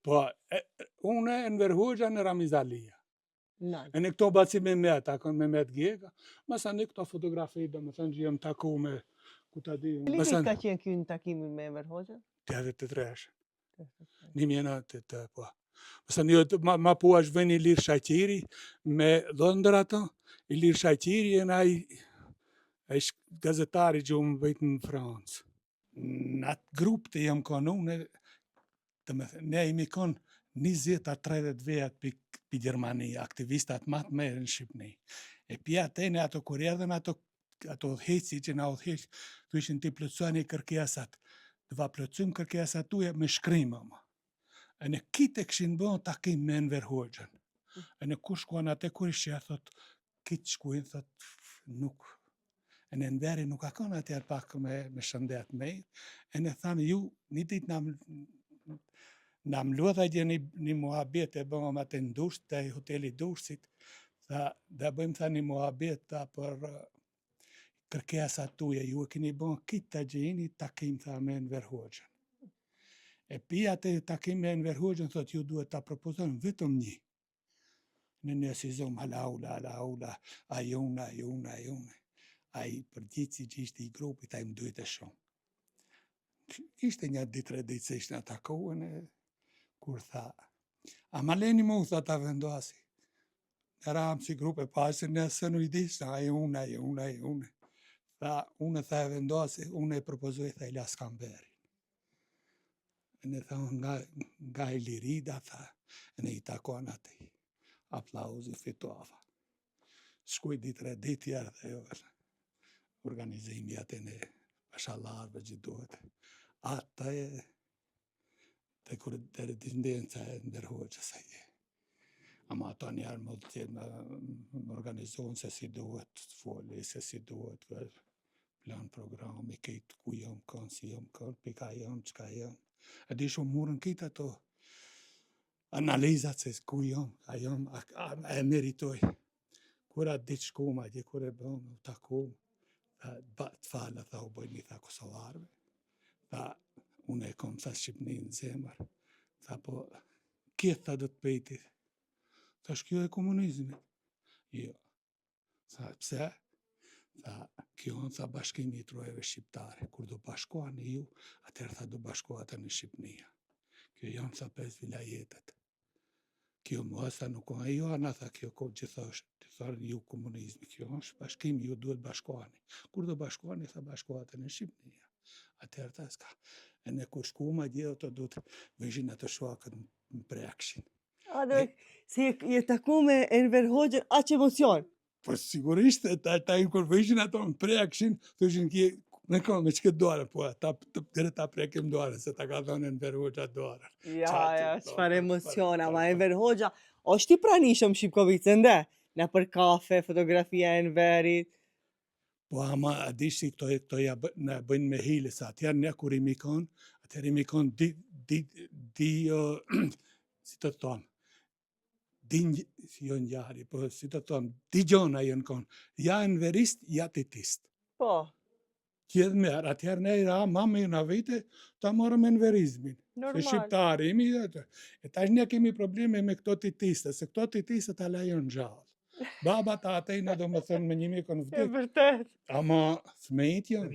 Po, unë e në Verhoxha në Ramizalia. E në këto baci me me Gjega, masa në këto fotografi, dhe më thënë që jem taku me, ku ta di... Lini ka qenë kjo në takimi me Verhoxha? 83. 1983, po. Mësa një ma po është vëni Ilir Shaqiri me dhëndër ato, Ilir Shaqiri e na i gazetari që unë bëjtë në Francë. Në atë grupë të jam konë unë, ne jemi konë 20-30 vjet për Gjermani, aktivistat matë merë në Shqipëni. E pja tene ato kur erdhen ato udhëheci që na udhëheq, të ishin t'i plëcuani kërkesat, të va plëcum kërkesat tuja me shkrima ma. E në kitë e këshin bënë takim me Enver Hoxhën. E në kur shkuan atë kur ishë, thot, kitë shkuin, thot, nuk. E në Enveri nuk a konë atër pak me shëndet me. E në thanë, ju, një dit në mlodha gjë një muhabet e bëmë atë në Durrës, të hoteli Durrësit, dhe bëjmë tha një muhabet ta për kërkesat tuja, ju e keni bënë kitë të gjeni takim tha me Enver Hoxhën. E pia të takim me Enver Hoxhën, thot, ju duhet ta propozon vetëm një. Në nësizom, hala ula, a jone. A i përgjithësi që ishte i grupit, a i më duhet e shumë. Ishte një ditë ditë se ishte në takuën, kur tha, a ma leni mu, tha ta vendasi. Në ramë si grupe pasë, nëse në i disë, a jone. Tha, unë tha e vendasi, unë e propozoj, tha Ilas Kamberi. Në thonë nga i Lirida, tha, në i takon ati. Aplauzi fituava. Shkuj ditë tjerë dhe jo, organizimi atë në pashalarve që duhet. Ata e të kur të rëtindenca e Enver Hoxhës e je. Ama ato njerë më organizohen se si duhet foli, se si duhet plan programi, këtë ku jam kanë, si jam kanë, pika jam, qka jam. E di shumë murën këtë ato analizat se ku jam, a e meritoj. Kur atë ditë shkuma, kur e bëmë, takum, të falë, tha u bëjnë, tha Kosovarve, tha unë e kom, tha Shqipni në zemër, tha po, kjetë tha do të pejti, tha shkjo e komunizmit. Jo, tha pse? Tha, kjo tha bashkimi i trojeve shqiptare, kur do bashkohani ju, atëherë tha do bashkohata në Shqipnia. Kjo janë tha 5 vilajetet. Kjo mos tha nuk ka jo, ana tha kjo ko gjithashtë, të thërë ju komunizmi, kjo është bashkimi, ju duhet bashkohani. Kur do bashkohani, tha bashkohata në Shqipnia. Atëherë tha s'ka. E në kur shku ma gjithë, të du të vëshin atë shuakët në prekshin. A dhe, si je taku me Enver Hoxhën, aq emocion? Po sigurisht, ta i kur vëshin ato në prekshin, të ishin kje, me kam, me qëkëtë dore, po, ta prekim dore, se ta ka thonë Enver Hoxha dore. Ja, çfarë emocion, ama Enver Hoxha, është i pranishëm Shqipkovicë, ndë? Në për kafe, fotografia e Enverit. Po, ama, a di si këto ja bëjnë me hile, sa atjerë ne kur imi kanë, atjerë imi kanë si të thonë, jo njari, po si të thonë, di gjona jënë konë, ja Enverist, ja titist. Po. Kjedhë merë, atjerë ne i ra, mame i na vite, ta morëm Enverizmin. Normal. Se shqiptari imi, e tash ne kemi probleme me këto titiste, se këto titiste ta lajon gjallë. Baba ta atejna do më thënë me njimi konë vdik. E vërtet. Ama thmejt janë.